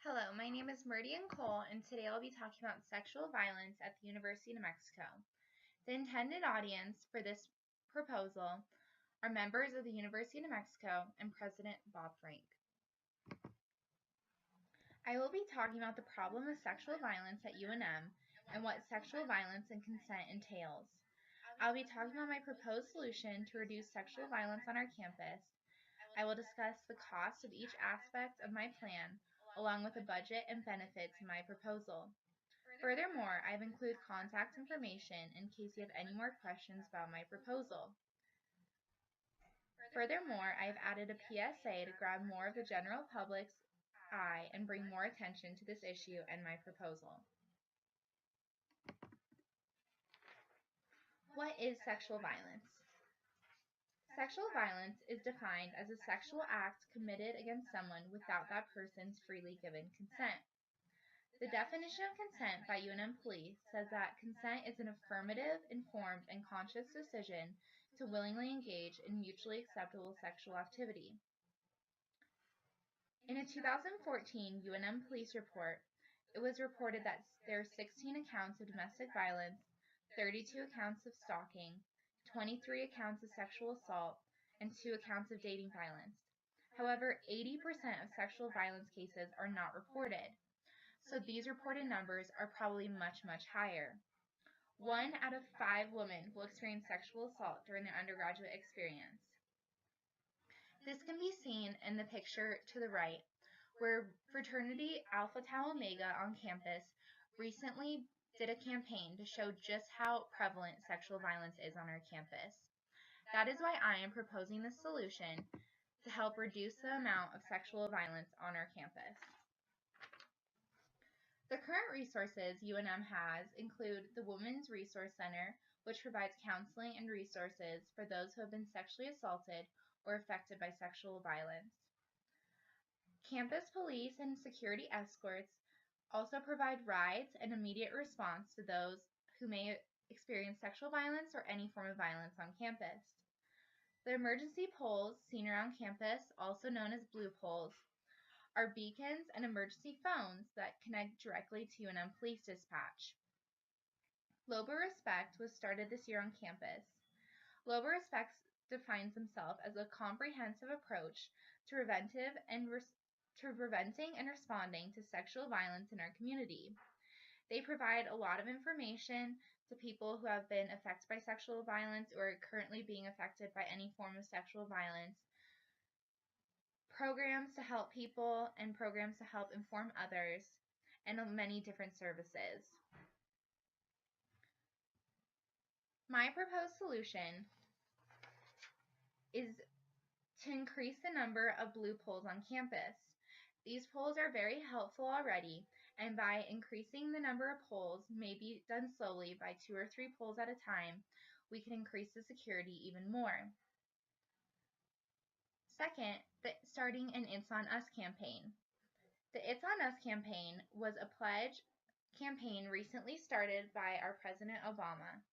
Hello, my name is Meridian Cole, and today I'll be talking about sexual violence at the University of New Mexico. The intended audience for this proposal are members of the University of New Mexico and President Bob Frank. I will be talking about the problem of sexual violence at UNM and what sexual violence and consent entails. I'll be talking about my proposed solution to reduce sexual violence on our campus. I will discuss the cost of each aspect of my plan, along with the budget and benefits in my proposal. Furthermore, I've included contact information in case you have any more questions about my proposal. Furthermore, I've added a PSA to grab more of the general public's eye and bring more attention to this issue and my proposal. What is sexual violence? Sexual violence is defined as a sexual act committed against someone without that person's freely given consent. The definition of consent by UNM Police says that consent is an affirmative, informed, and conscious decision to willingly engage in mutually acceptable sexual activity. In a 2014 UNM Police report, it was reported that there are 16 accounts of domestic violence, 32 accounts of stalking, 23 accounts of sexual assault, and 2 accounts of dating violence. However, 80% of sexual violence cases are not reported, so these reported numbers are probably much, much higher. 1 out of 5 women will experience sexual assault during their undergraduate experience. This can be seen in the picture to the right, where fraternity Alpha Tau Omega on campus recently did a campaign to show just how prevalent sexual violence is on our campus. That is why I am proposing this solution to help reduce the amount of sexual violence on our campus. The current resources UNM has include the Women's Resource Center, which provides counseling and resources for those who have been sexually assaulted or affected by sexual violence. Campus police and security escorts also provide rides and immediate response to those who may experience sexual violence or any form of violence on campus. The emergency poles seen around campus, also known as blue poles, are beacons and emergency phones that connect directly to UNM Police Dispatch. Lobo Respect was started this year on campus. Lobo Respect defines themselves as a comprehensive approach to preventing and responding to sexual violence in our community. They provide a lot of information to people who have been affected by sexual violence or are currently being affected by any form of sexual violence, programs to help people and programs to help inform others, and many different services. My proposed solution is to increase the number of blue poles on campus. These poles are very helpful already, and by increasing the number of poles, maybe done slowly by 2 or 3 poles at a time, we can increase the security even more. Second, starting an It's On Us campaign. The It's On Us campaign was a pledge campaign recently started by our President Obama.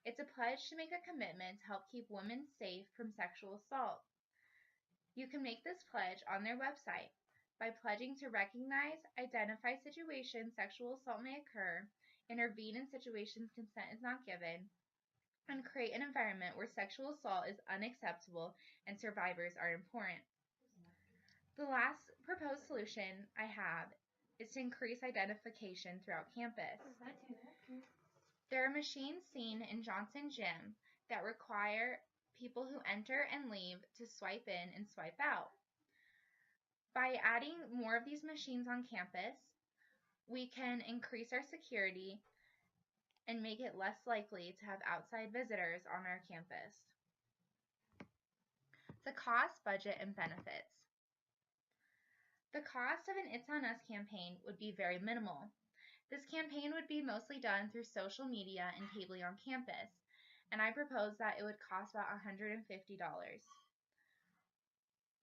It's a pledge to make a commitment to help keep women safe from sexual assault. You can make this pledge on their website by pledging to recognize, identify situations sexual assault may occur, intervene in situations consent is not given, and create an environment where sexual assault is unacceptable and survivors are important. The last proposed solution I have is to increase identification throughout campus. There are machines seen in Johnson Gym that require people who enter and leave to swipe in and swipe out. By adding more of these machines on campus, we can increase our security and make it less likely to have outside visitors on our campus. The cost, budget, and benefits. The cost of an It's On Us campaign would be very minimal. This campaign would be mostly done through social media and cabling on campus, and I propose that it would cost about $150.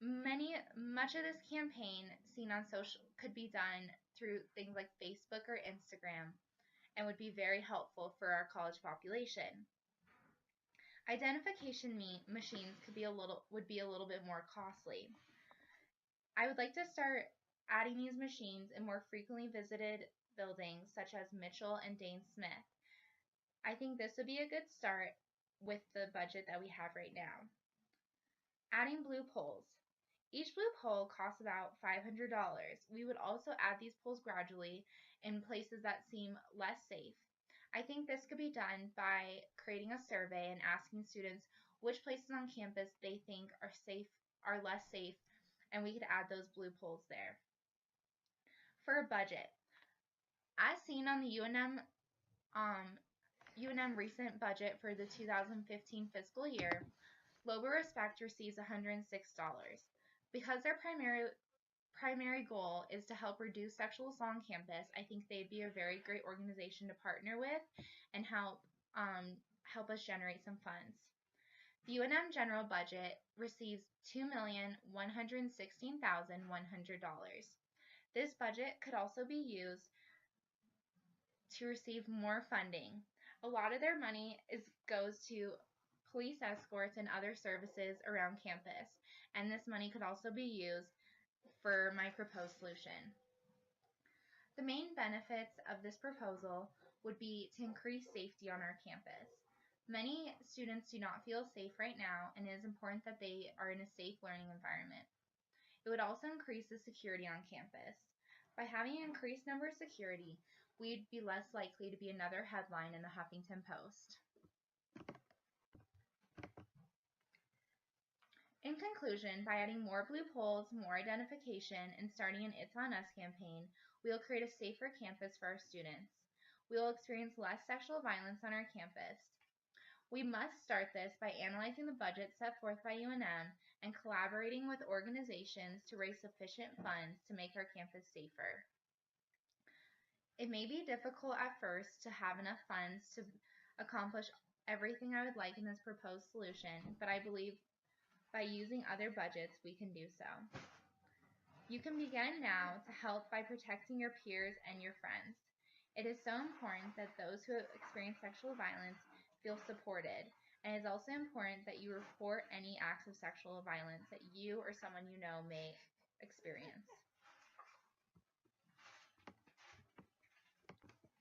Much of this campaign seen on social could be done through things like Facebook or Instagram and would be very helpful for our college population. Identification machines would be a little bit more costly. I would like to start adding these machines in more frequently visited buildings such as Mitchell and Dane Smith. I think this would be a good start with the budget that we have right now. Adding blue poles. Each blue pole costs about $500. We would also add these poles gradually in places that seem less safe. I think this could be done by creating a survey and asking students which places on campus they think are less safe, and we could add those blue poles there. For a budget, as seen on the UNM recent budget for the 2015 fiscal year, Lobo Respect receives $106. Because their primary goal is to help reduce sexual assault on campus, I think they'd be a very great organization to partner with and help us generate some funds. The UNM general budget receives $2,116,100. This budget could also be used to receive more funding. A lot of their money goes to police escorts and other services around campus, and this money could also be used for my proposed solution. The main benefits of this proposal would be to increase safety on our campus. Many students do not feel safe right now, and it is important that they are in a safe learning environment. It would also increase the security on campus. By having an increased number of security, we'd be less likely to be another headline in the Huffington Post. In conclusion, by adding more blue poles, more identification, and starting an It's On Us campaign, we will create a safer campus for our students. We will experience less sexual violence on our campus. We must start this by analyzing the budget set forth by UNM and collaborating with organizations to raise sufficient funds to make our campus safer. It may be difficult at first to have enough funds to accomplish everything I would like in this proposed solution, but I believe by using other budgets, we can do so. You can begin now to help by protecting your peers and your friends. It is so important that those who have experienced sexual violence feel supported, and it is also important that you report any acts of sexual violence that you or someone you know may experience.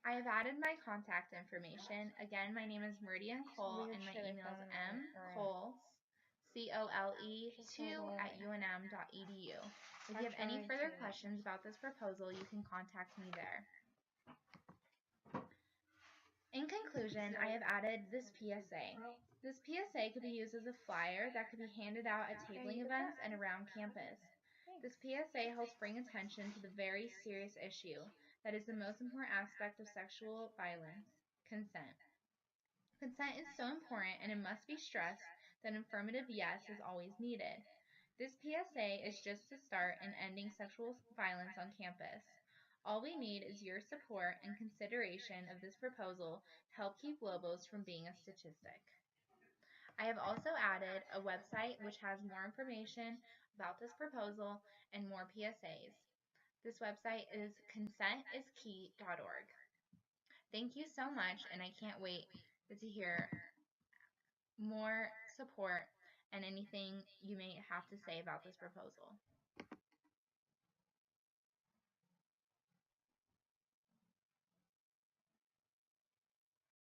I have added my contact information. Again, my name is Meridian Cole, and my email is mcole, COLE2@unm.edu. If you have any further questions about this proposal, you can contact me there. In conclusion, I have added this PSA. This PSA could be used as a flyer that could be handed out at tabling events and around campus. This PSA helps bring attention to the very serious issue that is the most important aspect of sexual violence: consent. Consent is so important, and it must be stressed that an affirmative yes is always needed. This PSA is just the start in ending sexual violence on campus. All we need is your support and consideration of this proposal to help keep Lobos from being a statistic. I have also added a website which has more information about this proposal and more PSAs. This website is consentisKey.org. Thank you so much, and I can't wait to hear more support and anything you may have to say about this proposal.